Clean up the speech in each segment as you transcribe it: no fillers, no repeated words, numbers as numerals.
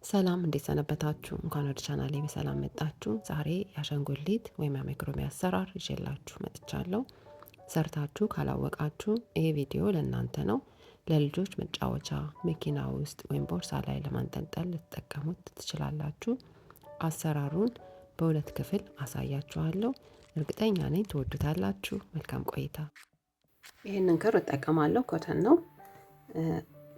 ሰላም እንዴት ሰነበታችሁ? እንኳን ወደ ቻናሌ በሰላም መጣችሁ። ዛሬ የአሻንጉሊት ወይም የአሜክሮሚ አሰራር ይዤላችሁ መጥቻለሁ። ሰርታችሁ ካላወቃችሁ ይሄ ቪዲዮ ለእናንተ ነው። ለልጆች መጫወቻ መኪና ውስጥ ወይም ቦርሳ ላይ ለማንጠልጠል ልትጠቀሙት ትችላላችሁ። አሰራሩን በሁለት ክፍል አሳያችኋለሁ። እርግጠኛ ነኝ ትወዱታላችሁ። መልካም ቆይታ። ይህንን ክር እጠቀማለሁ። ኮተን ነው።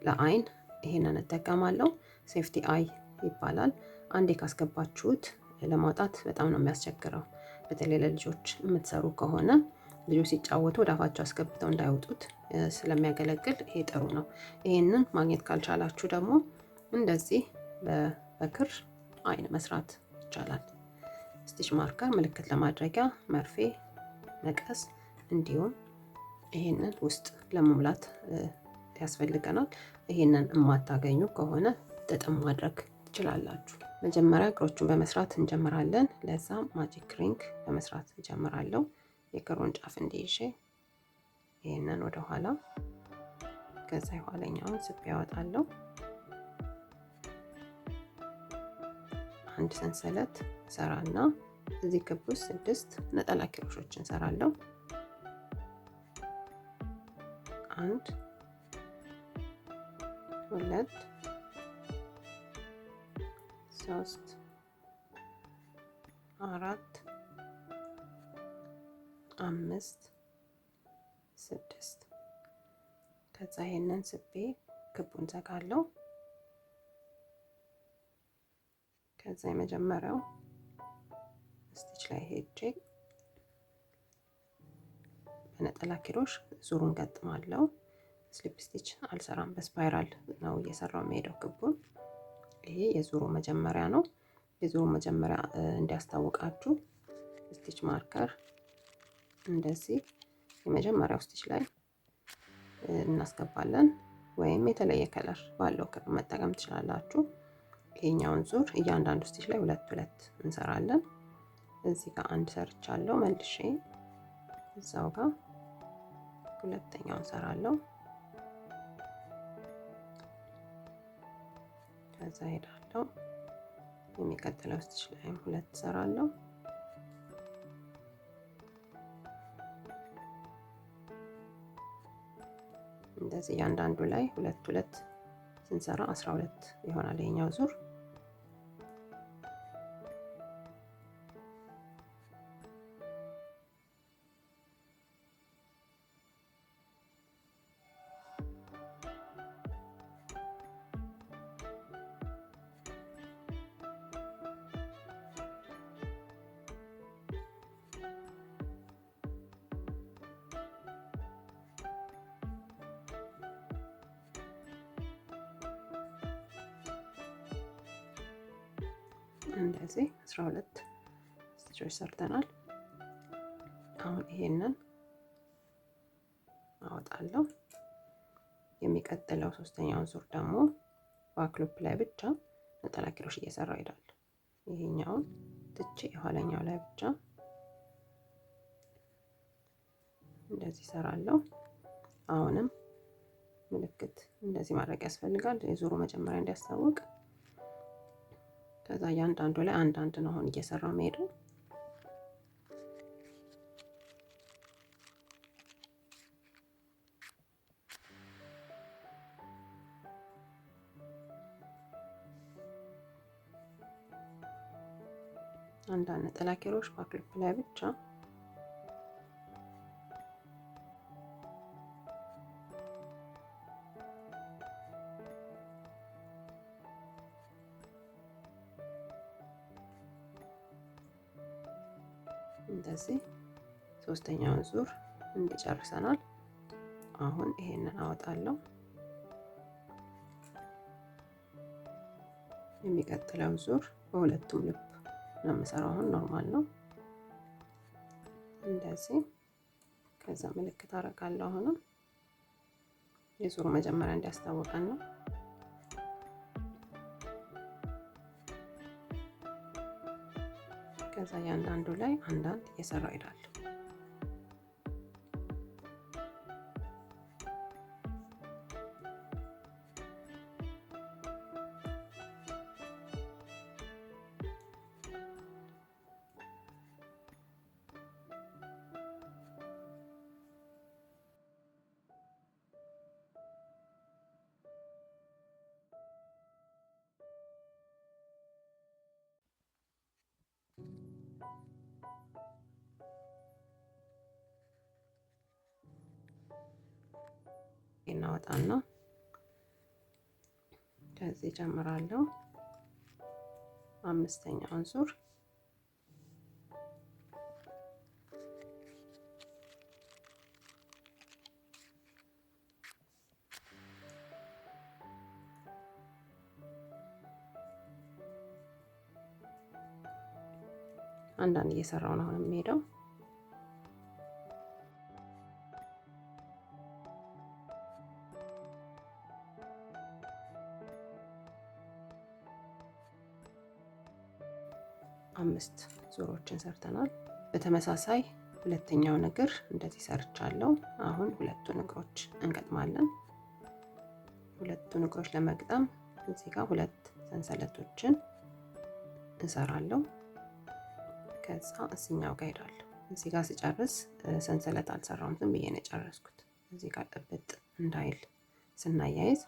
ለአይን ይሄንን እጠቀማለሁ። ሴፍቲ አይ ይባላል። አንዴ ካስገባችሁት ለማውጣት በጣም ነው የሚያስቸግረው። በተለይ ለልጆች የምትሰሩ ከሆነ ልጆች ሲጫወቱ ወደ አፋቸው አስገብተው እንዳይወጡት ስለሚያገለግል ይሄ ጥሩ ነው። ይሄንን ማግኘት ካልቻላችሁ ደግሞ እንደዚህ በክር አይን መስራት ይቻላል። ስቲች ማርከር ምልክት ለማድረጊያ መርፌ፣ መቀስ እንዲሁም ይሄንን ውስጥ ለመሙላት ያስፈልገናል። ይሄንን የማታገኙ ከሆነ ጥጥም ማድረግ ትችላላችሁ። መጀመሪያ እግሮቹን በመስራት እንጀምራለን። ለዛ ማጂክ ሪንግ በመስራት እጀምራለሁ። የክሩን ጫፍ እንዲይዤ ይሄንን ወደ ኋላ፣ ከዛ የኋለኛውን ስቤ ያወጣለሁ። አንድ ሰንሰለት ሰራና እዚህ ክብ ውስጥ 6 ነጠላ ኪሮሾችን ሰራለሁ። 1 2 3 4 5 6 ከዛ ይሄንን ስቤ ክቡን ዘጋለሁ። ከዛ የመጀመሪያው ስቲች ላይ ሄጄ በነጠላ ኪሮሽ ዙሩን ገጥማለሁ። ስሊፕ ስቲች አልሰራም፣ በስፓይራል ነው እየሰራው የሚሄደው ክቡን። ይሄ የዙሩ መጀመሪያ ነው። የዙሩ መጀመሪያ እንዲያስታውቃችሁ ስቲች ማርከር እንደዚህ የመጀመሪያው ስቲች ላይ እናስገባለን፣ ወይም የተለየ ከለር ባለው ክር መጠቀም ትችላላችሁ። ይሄኛውን ዙር እያንዳንዱ ስቲች ላይ 2 እንሰራለን። እዚህ ጋር አንድ ሰርቻለሁ። መልሼ እዛው ጋር ሁለተኛውን ሰራለሁ። ከዛ ሄዳለሁ። የሚቀጥለው ስቲች ላይም 2 ሰራለሁ። እንደዚህ እያንዳንዱ ላይ 2 ስንሰራ 12 ይሆናል ይሄኛው ዙር። እንደዚህ 12 ስቲቾች ሰርተናል። አሁን ይሄንን አወጣለሁ። የሚቀጥለው ሶስተኛውን ዙር ደግሞ ባክሎፕ ላይ ብቻ ነጠላ ኪሮሽ እየሰራው እሄዳለሁ። ይሄኛውን ትቼ የኋለኛው ላይ ብቻ እንደዚህ ሰራለሁ። አሁንም ምልክት እንደዚህ ማድረግ ያስፈልጋል፣ የዙሩ መጀመሪያ እንዲያስታውቅ። ከዛ እያንዳንዱ ላይ አንዳንድ ነው አሁን እየሰራው መሄደው። አንዳንድ ነጠላ ኪሮሽ ባክሎፕ ላይ ብቻ እንደዚህ ሶስተኛውን ዙር እንጨርሰናል። አሁን ይሄንን አወጣለሁ። የሚቀጥለው ዙር በሁለቱም ልብ ነው የምሰራው። አሁን ኖርማል ነው እንደዚህ። ከዛ ምልክት አደርጋለሁ። አሁንም የዙሩ መጀመሪያ እንዲያስታውቀን ነው። ከዛ እያንዳንዱ ላይ አንዳንድ እየሰራው እሄዳለሁ። እናወጣና ከዚህ ጀምራለሁ። አምስተኛውን ዙር አንዳንድ እየሰራው ነው አሁን የምሄደው። አምስት ዙሮችን ሰርተናል። በተመሳሳይ ሁለተኛውን እግር እንደዚህ ሰርቻለሁ። አሁን ሁለቱን እግሮች እንገጥማለን። ሁለቱን እግሮች ለመግጠም እዚህ ጋር ሁለት ሰንሰለቶችን እንሰራለሁ። ከዛ እዚህኛው ጋር ሄዳለሁ። እዚህ ጋር ስጨርስ ሰንሰለት አልሰራውም፣ ዝም ብዬ ነው የጨረስኩት። እዚህ ጋር ጥብጥ እንዳይል ስናያይዝ፣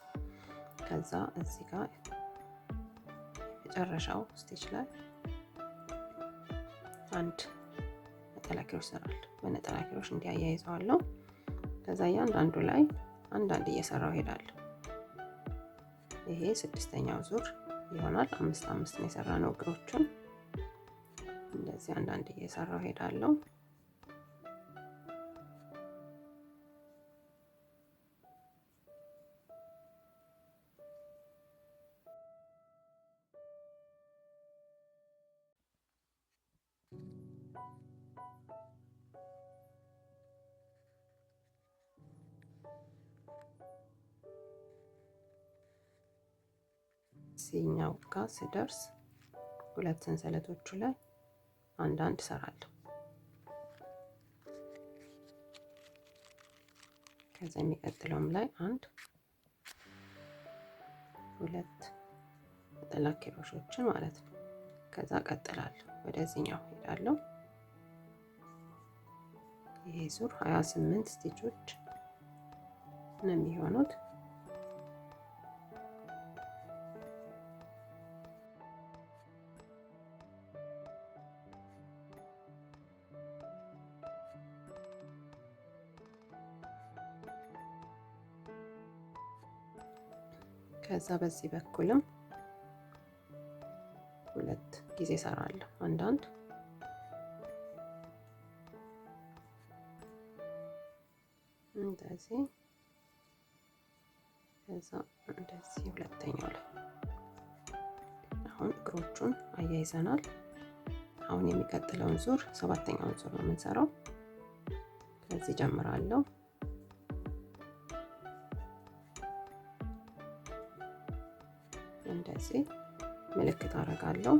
ከዛ እዚህ ጋር የመጨረሻው ስቴጅ ላይ አንድ ነጠላ ኪሮሽ እሰራለሁ። በነጠላ ኪሮሽ እንዲያያይዘዋለሁ። ከዛ እያንዳንዱ ላይ አንዳንድ እየሰራው ሄዳለሁ። ይሄ ስድስተኛው ዙር ይሆናል። አምስት አምስት ነው የሰራነው እግሮቹን። እንደዚህ አንዳንድ እየሰራው ሄዳለሁ። እዚህኛው ጋር ስደርስ ሁለት ሰንሰለቶቹ ላይ አንዳንድ እሰራለሁ። ከዛ የሚቀጥለውም ላይ አንድ ሁለት ነጠላ ኪሮሾችን ማለት ነው። ከዛ ቀጥላለሁ፣ ወደዚህኛው ሄዳለሁ። ይሄ ዙር 28 ስቲቾች ነው የሚሆኑት። ከዛ በዚህ በኩልም ሁለት ጊዜ እሰራለሁ። አንዳንድ እንደዚህ፣ ከዛ እንደዚህ ሁለተኛው ላይ። አሁን እግሮቹን አያይዘናል። አሁን የሚቀጥለውን ዙር ሰባተኛውን ዙር ነው የምንሰራው። ከዚህ ጀምራለሁ። እንደዚህ ምልክት አደርጋለሁ።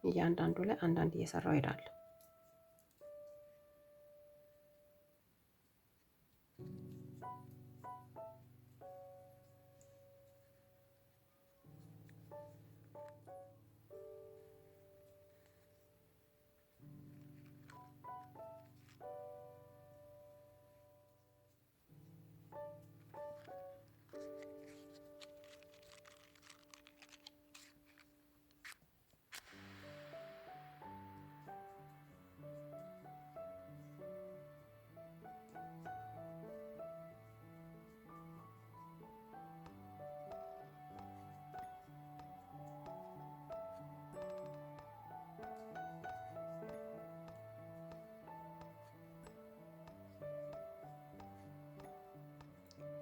እያንዳንዱ ላይ አንዳንድ እየሰራው ሄዳለሁ።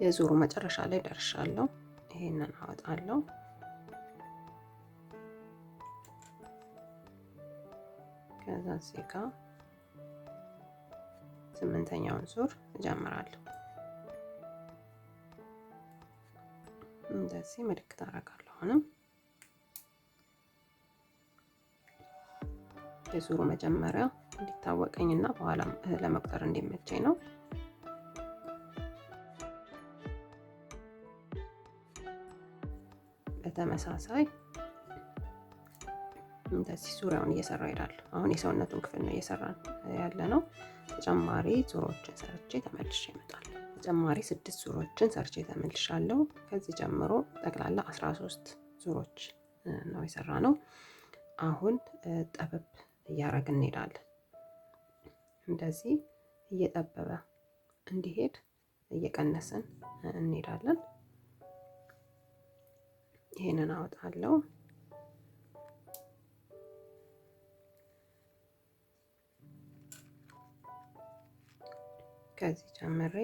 የዙሩ መጨረሻ ላይ ደርሻለሁ። ይሄንን አወጣለሁ። ከዛ እዚህ ጋር ስምንተኛውን ዙር እጀምራለሁ። እንደዚህ ምልክት አደርጋለሁ። አሁንም የዙሩ መጀመሪያ እንዲታወቀኝና በኋላ ለመቁጠር እንዲመቸኝ ነው። በተመሳሳይ እንደዚህ ዙሪያውን እየሰራው እሄዳለሁ። አሁን የሰውነቱን ክፍል ነው እየሰራን ያለ ነው። ተጨማሪ ዙሮችን ሰርቼ ተመልሼ እመጣለሁ። ተጨማሪ 6 ዙሮችን ሰርቼ ተመልሻለሁ። ከዚህ ጀምሮ ጠቅላላ 13 ዙሮች ነው የሰራነው። አሁን ጠበብ እያደረግን እንሄዳለን። እንደዚህ እየጠበበ እንዲሄድ እየቀነስን እንሄዳለን። ይሄንን አወጣለሁ። ከዚህ ጀምሬ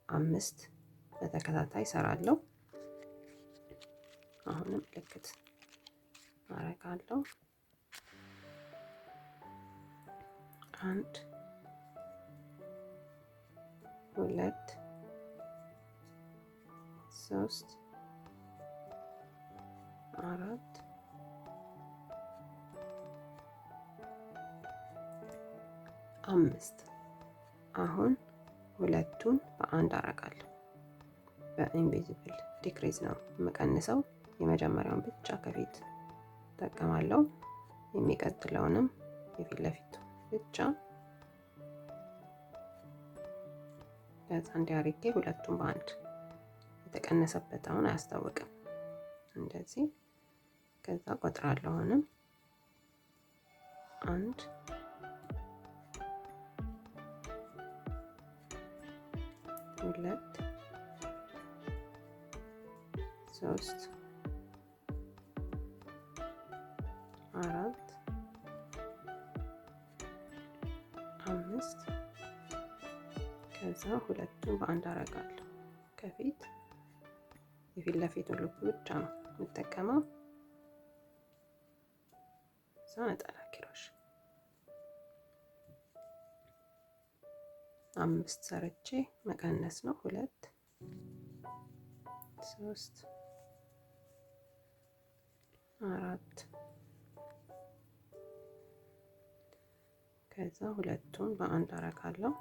5 በተከታታይ እሰራለሁ። አሁንም ምልክት አረጋለሁ። 1 2 3 4 5 አሁን ሁለቱን በአንድ አረጋለሁ። በኢንቪዚብል ዲክሪዝ ነው የምቀንሰው። የመጀመሪያውን ብቻ ከፊት እጠቀማለሁ። የሚቀጥለውንም የፊት ለፊቱ ብቻ ከዛ እንዲያርጌ ሁለቱን በአንድ የተቀነሰበት አሁን አያስታውቅም። እንደዚህ ከዛ ቆጥራለሁ። አሁንም 1 2 3 4 5 ከዛ ሁለቱን በአንድ አረጋለሁ። ከፊት የፊት ለፊቱን ሉፕ ብቻ ነው የምጠቀመው። እዛ ነጠላ ኪሮሽ 5 ሰርቼ መቀነስ ነው። 2 3 4 ከዛ ሁለቱን በአንድ አረጋለሁ።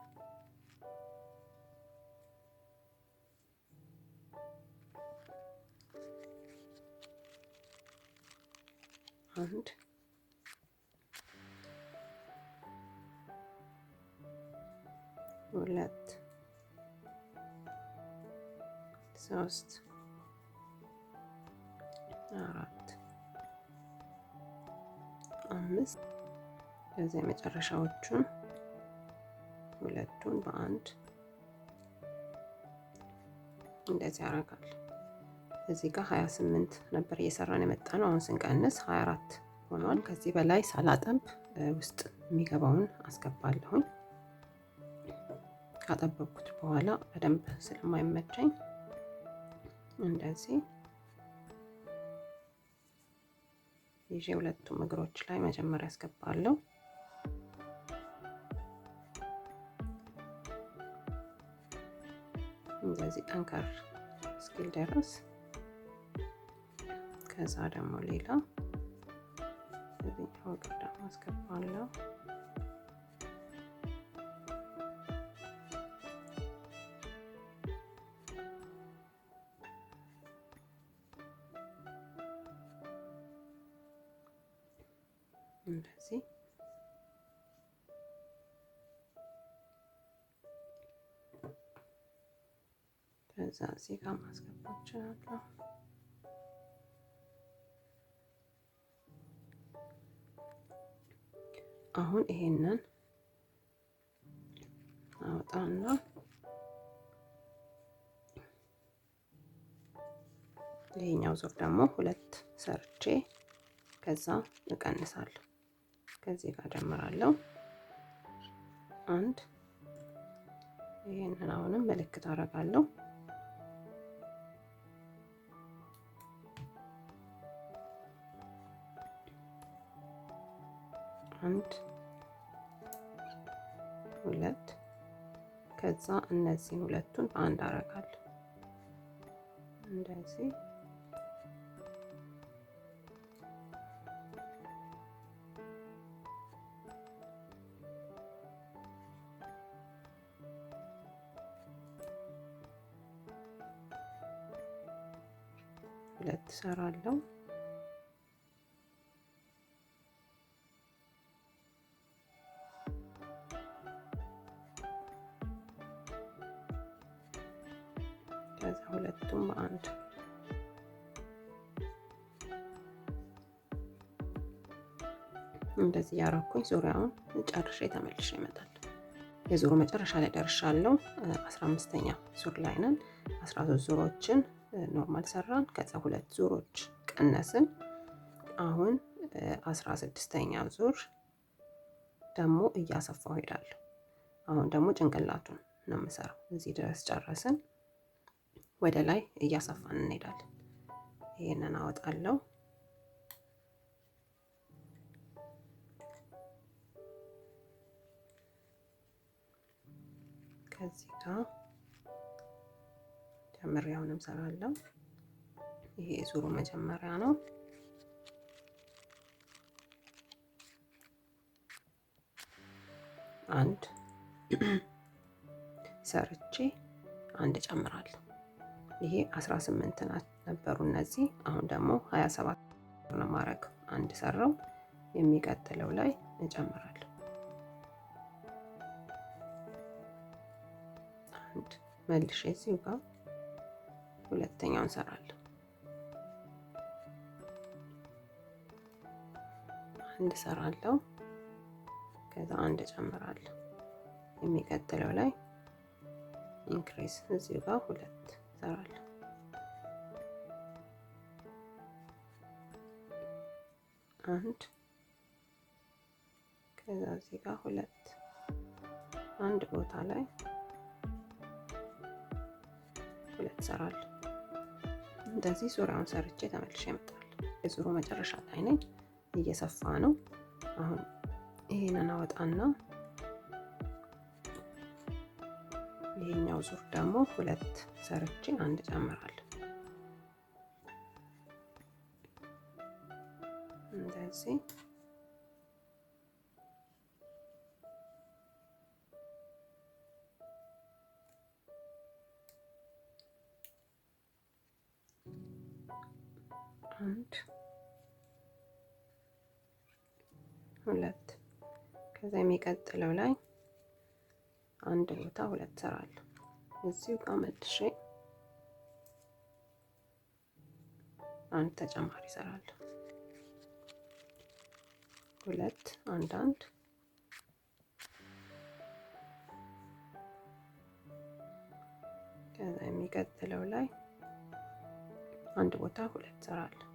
አንድ 2 3 4 5 ከዚያ የመጨረሻዎቹን ሁለቱን በአንድ እንደዚህ አደርጋለሁ። እዚህ ጋር 28 ነበር እየሰራን የመጣ ነው። አሁን ስንቀንስ 24 ሆኗል። ከዚህ በላይ ሳላጠብ ውስጥ የሚገባውን አስገባለሁኝ። ካጠበብኩት በኋላ በደንብ ስለማይመቸኝ እንደዚህ ይዤ ሁለቱም እግሮች ላይ መጀመሪያ አስገባለሁ። እንደዚህ ጠንከር እስኪል ድረስ። ከዛ ደግሞ ሌላ እዚህኛው እግር ደግሞ አስገባለሁ። እንደዚህ ከዛ እዚህ ጋር ማስገባት እችላለሁ። አሁን ይሄንን አወጣና ይሄኛው ዙር ደግሞ 2 ሰርቼ ከዛ እቀንሳለሁ። ከዚህ ጋር ጀምራለሁ። 1 ይሄንን አሁንም ምልክት አደርጋለሁ። 1 2 ከዛ እነዚህን ሁለቱን በአንድ አደርጋለሁ። እንደዚህ ሁለት እሰራለሁ። ከዛ ሁለቱም በአንድ እንደዚህ ያረኩኝ ዙሪያውን ጨርሼ ተመልሼ እመጣለሁ። የዙሩ መጨረሻ ላይ ደርሻለሁ። 15ኛ ዙር ላይ ነን። 13 ዙሮችን ኖርማል ሰራን። ከዛ 2 ዙሮች ቀነስን። አሁን 16ኛ ዙር ደግሞ እያሰፋው ሄዳለሁ። አሁን ደግሞ ጭንቅላቱን ነው የምሰራው። እዚህ ድረስ ጨረስን። ወደ ላይ እያሰፋን እንሄዳለን። ይሄንን አወጣለሁ። ከዚህ ጋር ጀምሬ አሁንም ሰራለሁ። ይሄ ዙሩ መጀመሪያ ነው። አንድ ሰርቼ አንድ ጨምራለሁ። ይሄ 18 ነበሩ እነዚህ። አሁን ደግሞ 27 ነው ማድረግ። አንድ ሰራው፣ የሚቀጥለው ላይ እጨምራለሁ። አንድ መልሼ እዚሁ ጋር ሁለተኛውን ሰራለሁ። አንድ ሰራለሁ፣ ከዛ አንድ ጨምራለሁ። የሚቀጥለው ላይ ኢንክሪዝ እዚሁ ጋር ሁለት ሰራለሁ። አንድ ከዛ እዚህ ጋር ሁለት፣ አንድ ቦታ ላይ ሁለት ሰራለሁ። እንደዚህ ዙሪያውን ሰርቼ ተመልሼ እመጣለሁ። የዙሩ መጨረሻ ላይ ነኝ። እየሰፋ ነው። አሁን ይሄንን አወጣና ይሄኛው ዙር ደግሞ ሁለት ሰርቼ አንድ ጨምራለሁ። እንደዚህ አንድ ሁለት፣ ከዛ የሚቀጥለው ላይ አንድ ቦታ ሁለት ሰራለሁ። እዚሁ ጋር መልሼ አንድ ተጨማሪ ሰራለሁ። ሁለት፣ አንድ አንድ፣ ከዛ የሚቀጥለው ላይ አንድ ቦታ ሁለት ሰራለሁ።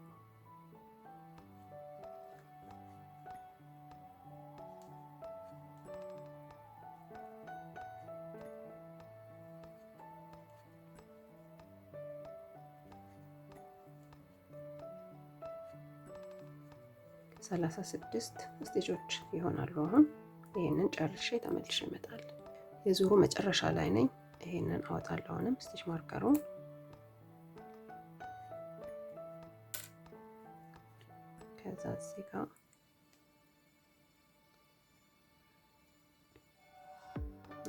ሰላሳ 36 ስቴጆች ይሆናሉ። አሁን ይሄንን ጨርሼ ተመልሼ እመጣለሁ። የዙሩ መጨረሻ ላይ ነኝ። ይሄንን አወጣለሁ። አሁንም ስቲች ማርከሩን ከዛ እዚህ ጋር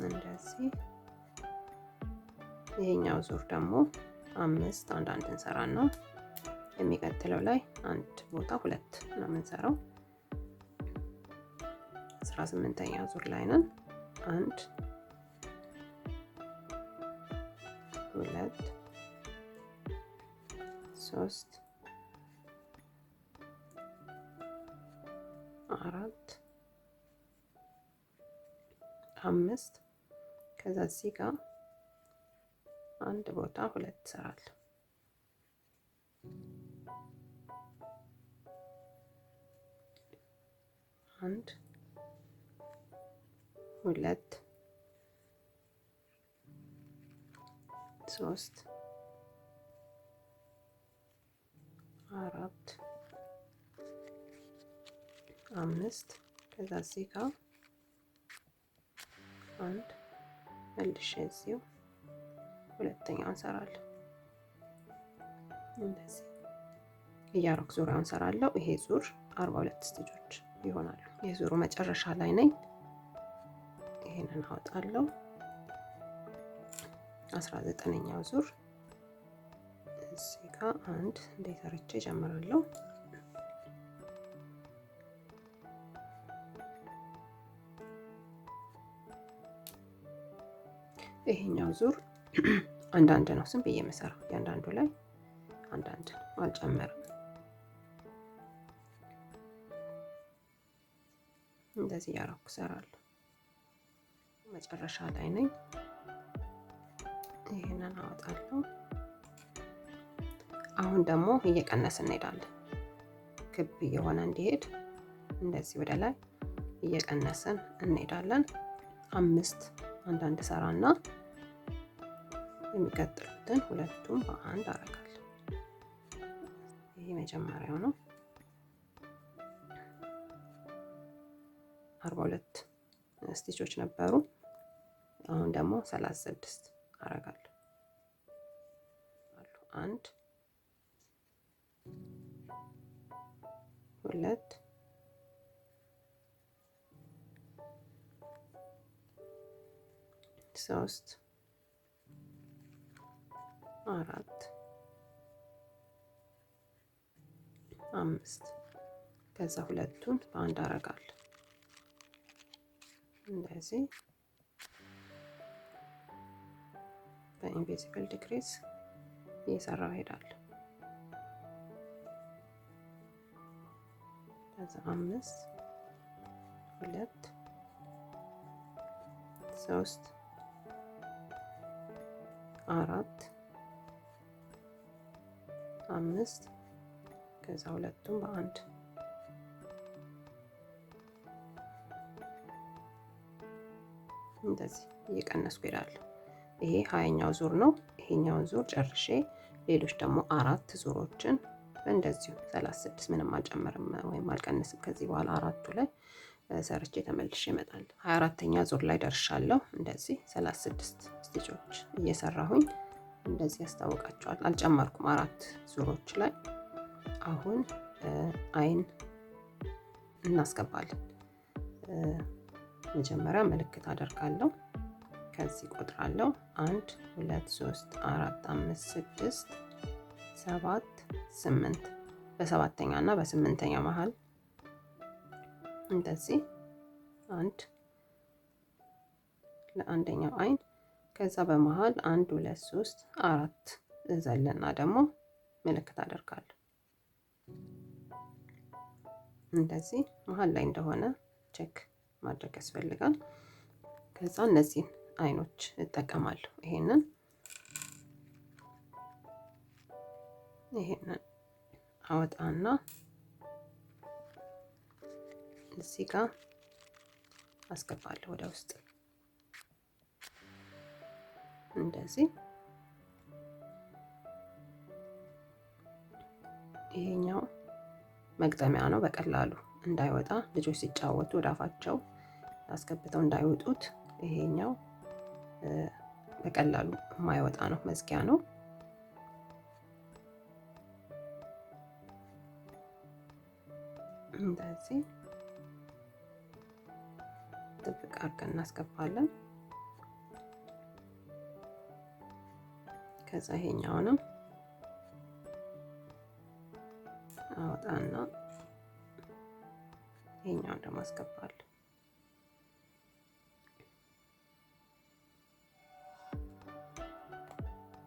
እንደዚህ። ይሄኛው ዙር ደግሞ 5 አንድ አንድ እንሰራና የሚቀጥለው ላይ አንድ ቦታ ሁለት ነው የምንሰራው። 18ኛ ዙር ላይ ነን። አንድ ሁለት ሶስት አራት አምስት፣ ከዛ እዚህ ጋር አንድ ቦታ ሁለት ሰራለሁ። አንድ ሁለት ሶስት አራት አምስት፣ ከዛ እዚህ ጋር አንድ መልሼ እዚሁ ሁለተኛውን ሰራለሁ። እንደዚህ እያረኩ ዙሪያውን ሰራለሁ። ይሄ ዙር 42 ስቴጆች ይሆናሉ። የዙሩ መጨረሻ ላይ ነኝ። ይሄንን አወጣለሁ። 19ኛው ዙር እዚህ ጋር አንድ እንዴት አርቼ እጀምራለሁ። ይሄኛው ዙር አንዳንድ ነው ዝም ብዬ የምሰራው። እያንዳንዱ ላይ አንዳንድ አልጨመርም። እንደዚህ ያረኩ እሰራለሁ። መጨረሻ ላይ ነኝ። ይሄንን አወጣለሁ። አሁን ደግሞ እየቀነስን እንሄዳለን። ክብ እየሆነ እንዲሄድ እንደዚህ ወደ ላይ እየቀነስን እንሄዳለን። 5 አንዳንድ ሰራና የሚቀጥሉትን ሁለቱም በአንድ አረጋለሁ። ይሄ መጀመሪያው ነው። 42 ስቲቾች ነበሩ። አሁን ደግሞ 36 አረጋለሁ። 1 2 3 4 5 ከዛ ሁለቱን በአንድ አረጋለሁ። እንደዚህ በኢንቪዚብል ዲክሪዝ እየሰራው ሄዳለሁ። ከዛ 5 2 3 4 5 ከዛ ሁለቱም በአንድ እንደዚህ እየቀነስኩ ሄዳለሁ። ይሄ 20ኛው ዙር ነው። ይሄኛውን ዙር ጨርሼ ሌሎች ደግሞ 4 ዙሮችን እንደዚሁ 36 ምንም አልጨምርም ወይም አልቀንስም። ከዚህ በኋላ አራቱ ላይ ሰርቼ ተመልሼ እመጣለሁ። 24ኛ ዙር ላይ ደርሻለሁ። እንደዚህ 36 ስቲቾች እየሰራሁኝ እንደዚህ ያስታውቃቸዋል። አልጨመርኩም 4 ዙሮች ላይ። አሁን አይን እናስገባለን። መጀመሪያ ምልክት አደርጋለሁ። ከዚህ ቆጥራለሁ 1 2 3 4 5 6 7 8 በሰባተኛ እና በስምንተኛ መሃል እንደዚህ 1 ለአንደኛው አይን፣ ከዛ በመሃል 1 2 3 4 እዘልና ደግሞ ምልክት አደርጋለሁ። እንደዚህ መሃል ላይ እንደሆነ ቼክ ማድረግ ያስፈልጋል። ከዛ እነዚህን አይኖች እጠቀማለሁ። ይሄንን አወጣና እዚህ ጋር አስገባለሁ ወደ ውስጥ እንደዚህ። ይሄኛው መግጠሚያ ነው፣ በቀላሉ እንዳይወጣ ልጆች ሲጫወቱ ወደ አፋቸው አስገብተው እንዳይወጡት። ይሄኛው በቀላሉ የማይወጣ ነው፣ መዝጊያ ነው። እንደዚህ ጥብቅ አድርገን እናስገባለን። ከዛ ይሄኛውንም አወጣና ይሄኛውን ደግሞ አስገባለሁ።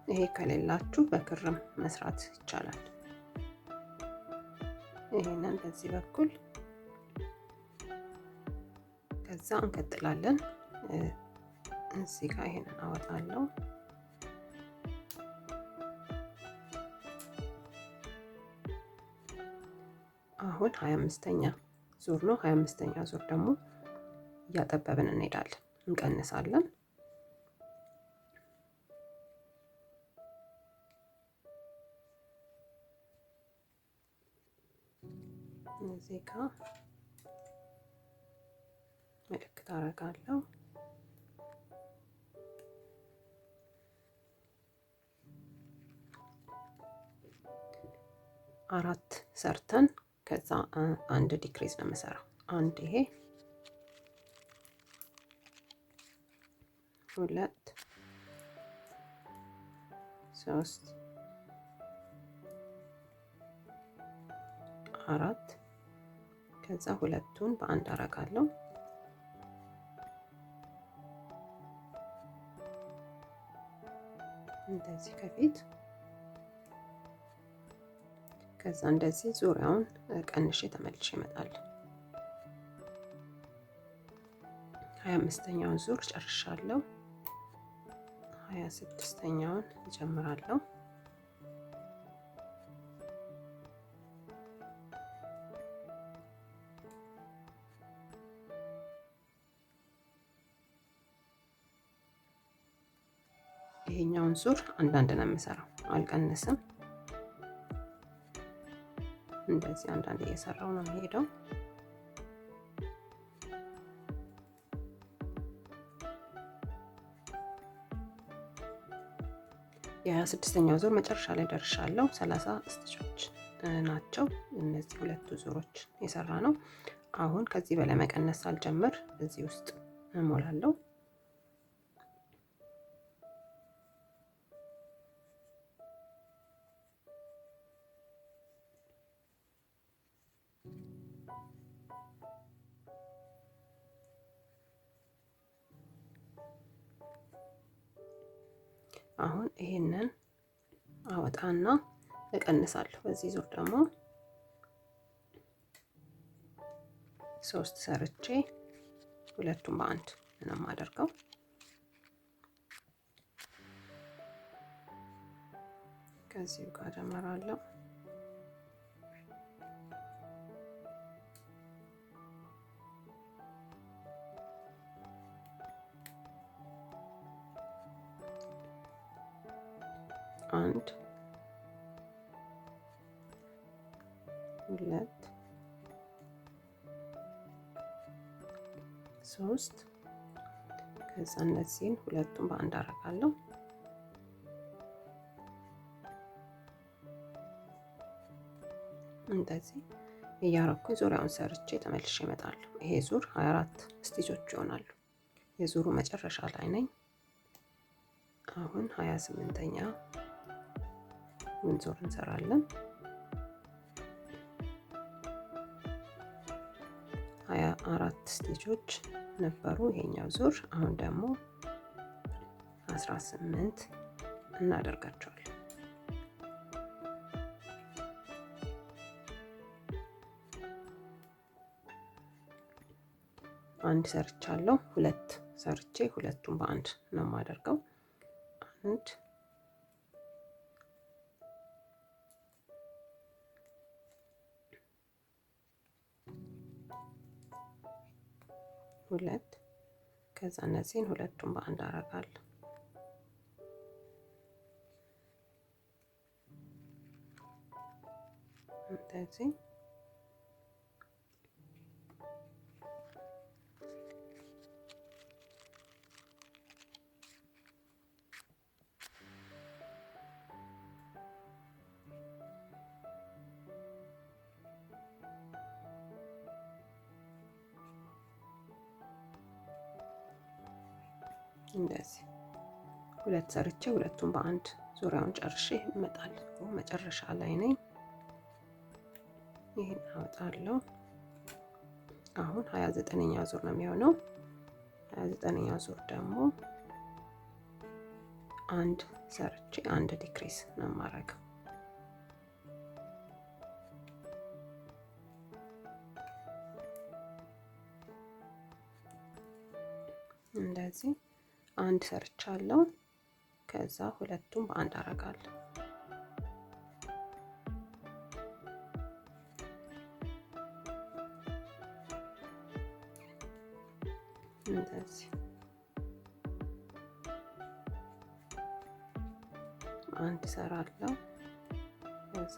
ይሄ ከሌላችሁ በክርም መስራት ይቻላል። ይሄንን በዚህ በኩል ከዛ እንቀጥላለን። እዚህ ጋር ይሄንን አወጣለሁ። አሁን 25ኛ ዙር ነው። 25ኛ ዙር ደግሞ እያጠበብን እንሄዳለን፣ እንቀንሳለን። እዚህ ጋር ምልክት አደርጋለሁ። አራት ሰርተን ከዛ አንድ ዲክሪዝ ነው የምሰራው። አንድ ይሄ 2 3 4 ከዛ ሁለቱን በአንድ አረጋለሁ። እንደዚህ ከፊት ከዛ እንደዚህ ዙሪያውን ቀንሼ ተመልሼ እመጣለሁ። 25ኛውን ዙር ጨርሻለሁ። 26ኛውን እጀምራለሁ። ይሄኛውን ዙር አንዳንድ ነው የምሰራው፣ አልቀንስም። እንደዚህ አንዳንድ እየሰራው ነው የምሄደው። የ26ኛው ዙር መጨረሻ ላይ ደርሻለሁ። 30 ስቲቾች ናቸው እነዚህ ሁለቱ ዙሮች የሰራ ነው። አሁን ከዚህ በላይ መቀነስ ሳልጀምር እዚህ ውስጥ እሞላለሁ። አሁን ይሄንን አወጣና እቀንሳለሁ። በዚህ ዙር ደግሞ 3 ሰርቼ ሁለቱም በአንድ ነው የማደርገው። ከዚህ ጋር ጀምራለሁ። አንድ ሁለት ሶስት ከዛ እነዚህን ሁለቱም በአንድ አደርጋለሁ። እንደዚህ እያረኩኝ ዙሪያውን ሰርቼ ተመልሼ እመጣለሁ። ይሄ ዙር 24 ስቲቾች ይሆናሉ። የዙሩ መጨረሻ ላይ ነኝ። አሁን 28ኛ ዙር እንሰራለን። 24 ስቲቾች ነበሩ ይሄኛው ዙር። አሁን ደግሞ 18 እናደርጋቸዋለን። አንድ ሰርቻለሁ። ሁለት ሰርቼ ሁለቱም በአንድ ነው የማደርገው። አንድ ሁለት ከዛ እነዚህን ሁለቱም በአንድ አደርጋለሁ። እንደዚህ እንደዚህ ሁለት ሰርቼ ሁለቱም በአንድ ዙሪያውን ጨርሼ እመጣለሁ። መጨረሻ ላይ ነኝ። ይሄን አወጣለሁ። አሁን 29ኛ ዙር ነው የሚሆነው። 29ኛ ዙር ደግሞ አንድ ሰርቼ አንድ ዲክሪስ ነው የማደርገው። እንደዚህ አንድ ሰርቻለሁ። ከዛ ሁለቱም በአንድ አደርጋለሁ። እንደዚህ አንድ ሰራለሁ። ከዛ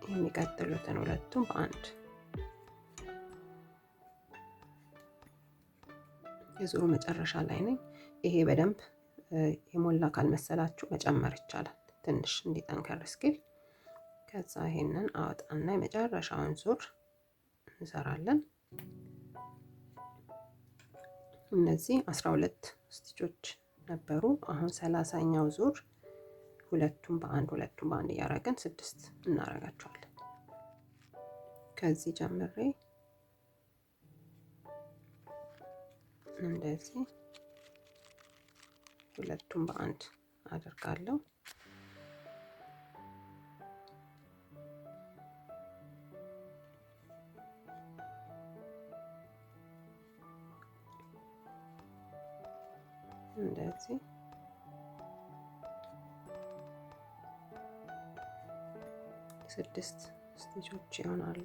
የሚቀጥሉትን ሁለቱም በአንድ የዙሩ መጨረሻ ላይ ነኝ። ይሄ በደንብ የሞላ ካልመሰላችሁ መጨመር ይቻላል፣ ትንሽ እንዲጠንከር እስኪል። ከዛ ይሄንን አወጣና የመጨረሻውን ዙር እንሰራለን። እነዚህ 12 ስቲቾች ነበሩ። አሁን 30ኛው ዙር ሁለቱም በአንድ እያደረግን 6 እናደርጋቸዋለን። ከዚህ ጀምሬ እንደዚህ ሁለቱም በአንድ አደርጋለሁ። እንደዚህ ስድስት ስቲቾች ይሆናሉ።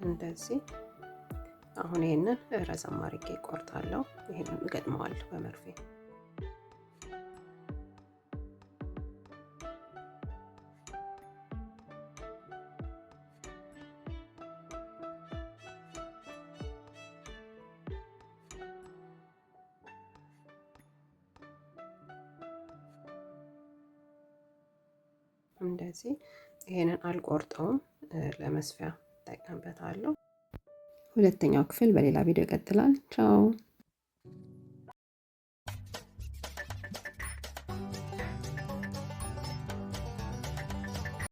እንደዚህ አሁን ይሄንን ረዘም አድርጌ እቆርጣለሁ። ይሄንን እገጥመዋለሁ በመርፌ። እንደዚህ ይሄንን አልቆርጠውም፣ ለመስፊያ እጠቀምበታለሁ። ሁለተኛው ክፍል በሌላ ቪዲዮ ይቀጥላል። ቻው።